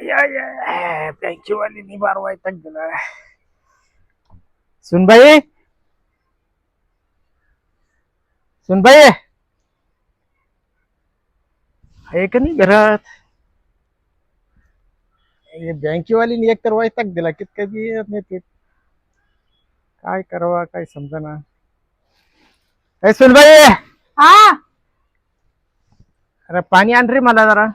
बँकेवाली नि बार वाईट दिला. सुनबाई, सुनबाई आहे का नाही घरात? बँकेवालीने एक तर वैताग दिला कितका बी येत नाही ते. काय करावा काय समजना. सुनबाई, हा अरे पाणी आण रे मला जरा.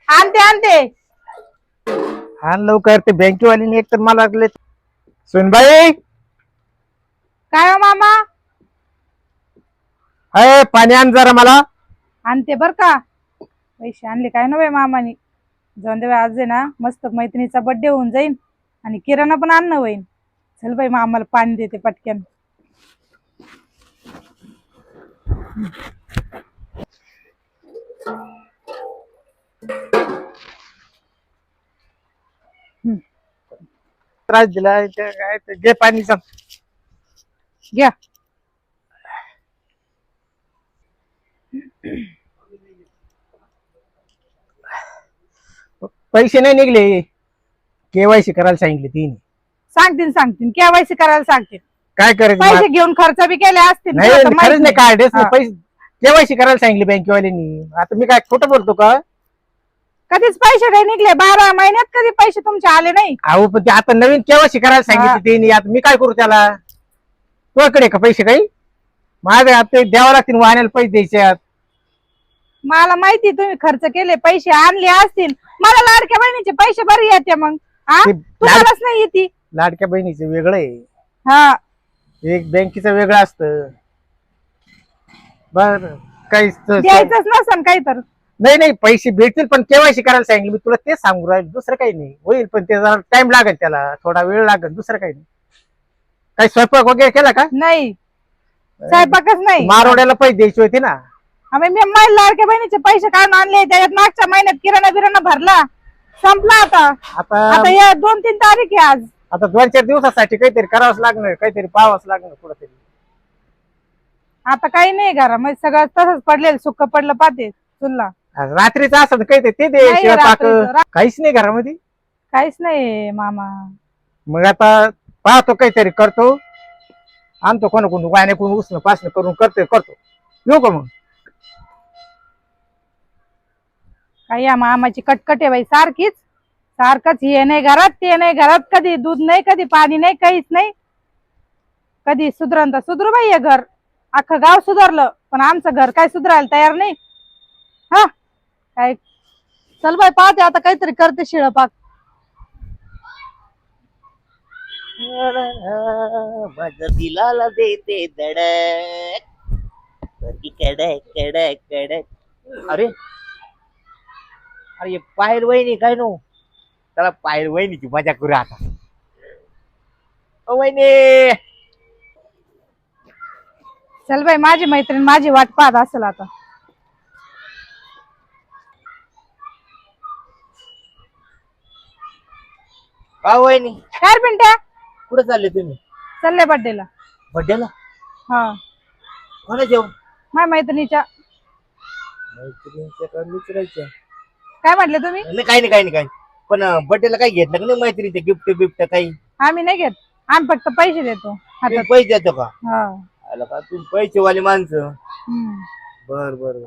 आणते आणते. आण लवकर. ते बँकेवालीने एक तर मला लागले. सुनबाई, काय हो मामा? अय पाणी आण जरा मला. आणते बर का. पैसे आणले काय नव्हे मामानी. जाऊन दे आज आहे ना, मस्त मैत्रिणीचा बर्थडे होऊन जाईल आणि किराणा पण आणणं होईल. चल बाई मामाला पाणी देते पटक्यान. त्रास दिला काय ते घे पाणीचा. घ्या. पैसे नाही निघले. केवायसी करायला सांगितले तिने. सांगतील केवायसी करायला सांगतील. काय करायचं पैसे घेऊन खर्च बी केले असतील. नाही तुला तर माहित खरंच नाही. कार्ड हा. पैसे केवायसी करायला सांगितले बँकेवाल्यांनी. आता मी काय खोटं बोलतो का? कधीच पैसे नाही निघले. 12 महिन्यात कधी पैसे तुमचे आले नाही. अहो पण ते आता नवीन केवायसी करायला सांगितले त्यांनी. आता मी काय करू त्याला? तुझ्याकडे का पैसे काही? माझे आता ते द्यावं लागतील. वाहनाला पैसे द्यायचे. मला माहिती तुम्ही खर्च केले, पैसे आणले असतील. मला लाडक्या बहिणीचे पैसे बरे येते मग. हा ते तुम्हालाच नाही येते. लाडक्या बहिणीचं वेगळं आहे, हा एक बँकेचं वेगळं असतं. बर काही द्यायचंच नसन काही तर. नाही नाही पैसे भेटतील पण केवायसी करायला सांगितलं. मी तुला तेच सांगू राहील. दुसरं काही नाही. होईल पण ते जरा टाइम लागेल. त्याला थोडा वेळ लागेल. दुसरं काही नाही. काही स्वयंपाक वगैरे केला का? नाही स्वयंपाकच नाही. मारोड्याला पैसे द्यायचे होते ना. आम्ही मी माझ्या लाडक्या बहिणीचे पैसे काढून आणले. त्याच्यात मागच्या महिन्यात किराणा बिराणा भरला. संपला आता. आता या 2-3 तारीख आहे आज. आता 2-4 दिवसासाठी काहीतरी करावंच लागणार. काहीतरी पाहावंच लागणार कुठंतरी. आता काही नाही घरामध्ये. सगळं तसंच पडलेलं. सुक्क पडलं पाहते चुलला. रात्रीचं असं काहीतरी ते दे. नाही, रात्रीचं. काहीच नाही घरामध्ये. काहीच नाही मामा. मग आता पाहतो काहीतरी करतो. आणतो कोण वाण्याकडून उसणं पासणं करून करतो. येऊ का मग? काय या मामाची कटकट आहे बाई. सारखंच हे नाही घरात ते नाही घरात. कधी दूध नाही, कधी पाणी नाही, काहीच नाही. कधी सुधरण तर सुधरू बाई हे घर. अख्खं गाव सुधारलं पण आमचं घर काय सुधरायला तयार नाही. हा काय चल बाई पाहते आता काहीतरी करते शिळपाक. माझ्या दिलाला देते धडक कडक कडक कडक. अरे अरे पायल वहिनी काय नो. त्याला पायल वहिनीची मजा करू आता. ओ वहिनी. चल बाई माझी मैत्रीण माझी वाट पाहत असेल आता. का वहिनी काय रे पिंट्या? कुठे चालले तुम्ही? चालले बर्थडेला. बड्डेला? हा कोणा जेवण? माझ्या मैत्रिणीच्या. मैत्रिणीच्या का मित्राच्या? काय म्हटले तुम्ही? नाही काही नाही. पण बड्डेला काही घेतलं का नाही मैत्रिणीचे गिफ्ट बिफ्ट काही? आम्ही नाही घेत. आम्ही फक्त पैसे देतो तुम्ही हातात. पैसे देतो का? हा आला का तुम्ही पैसेवाली माणसं. हम्म. बर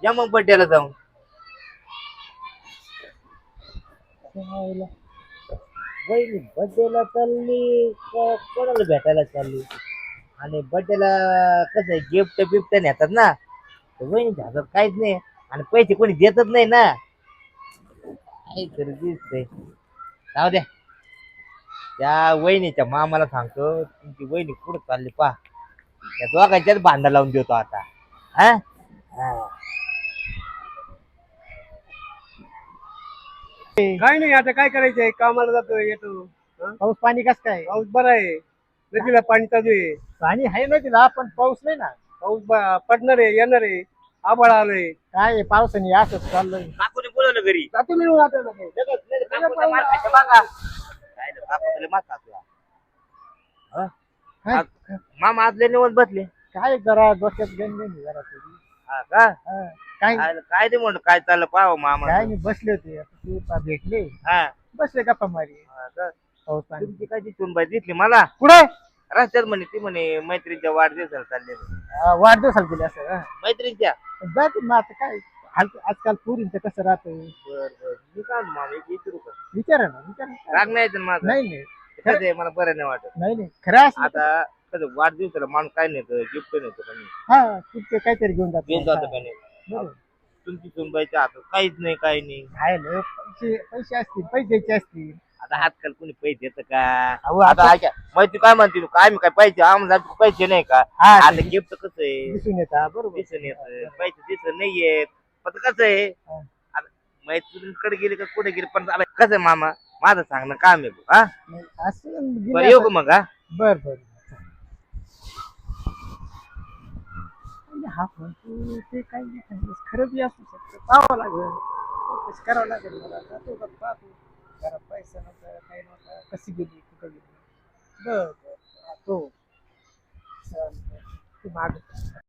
या मग बड्डेला जाऊन. वहिनी बड्डेला चालली का कोणाला भेटायला चालली? आणि बड्डेला कसं आहे गिफ्ट बिफ्ट नेतात ना. वहिनीच्या हातात काहीच नाही आणि पैसे कोणी देतच नाही ना. काहीतरी दिसतंय. जाऊ द्या. त्या वहिनीच्या मामाला सांगतो तुमची वहिनी कुठं चालली पा. त्या दोघांच्याच भांडा लावून देतो आता. हा काय नाही आता काय करायचंय. कामाला जातो येतो. पाऊस पाणी कसं काय? पाऊस बरा आहे. नदीला पाणी चालू आहे. पाणी आहे ना तिला पण पाऊस नाही ना. पाऊस पडणार आहे येणार आहे. आभाळ आलंय. काय आहे, पावसाने असंच चाललंय. काकूने बोलवलं घरी. जातो मी आता लगेच. लगेच काकूचा मार खायचा बघा. काय रे, काकूला मार खातोय. काय? मामा आजले निवत बसले. काय जरा डोक्यात गणगण जरा थोडी. हा का हा, काय काय ते म्हणतो काय चाललं पाहावं मामा काय नाही बसले होते आता ते भेटले हा बसले गप्पा मारी हा का? पाऊस पाणी तुमची काय सुनबाई दिसली मला कुठे रस्त्यात म्हणे ती म्हणे मैत्रीच्या वाढदिवसाला चालले म्हणे. वाढदिवसाला गेले असं हा. मैत्रीच्या जाते मग आता काय आजकाल पुरींचं कसं राहतं बर बर मी काय म्हणतो मामा एक विचारू का विचारा ना विचारा राग नाही येत ना माझं नाही नाही कसं आहे मला बरं नाही वाटत नाही नाही खरं असलं तर- आता कसं वाढदिवसाला माणूस काय नेतं गिफ्ट नेतो का नाही हा तू काहीतरी घेऊन घेऊन जातो जातो का नाही बरोबर. तुमची सुनबाईच्या हातात काहीच नाही काही नाही काय नाही पैसे पैसे असतील पैसे द्यायचे असतील आता आजकाल कोणी पैसे देतं का अहो, आता आता ऐका मग तू काय म्हणते तू काय मी काय पैसे आम्हाला पैसे नाही का हा, आता गिफ्ट कसं आहे दिसून येतात बरोबर दिसून येत पैसे दिसून नाही येत पण कसं आहे हा. आता मैत्रिणीकडे गेले का कुठे गेले पण आता कसं आहे मामा माझं सांगणं काम आहे भाऊ, हा नाही, असं बरं गेले येऊ असं- का मग हा बर बर आणि हा फोन तू ते काही नाही सांगितलं खरं बी असू शकतं पाहावं लागेल चौकशी करावं लागेल मला जातो का पाहतो जरा पैसा नव्हता काही नव्हता कशी गेली कुठं गेली बर बर पाहतो. चालतंय. तू माग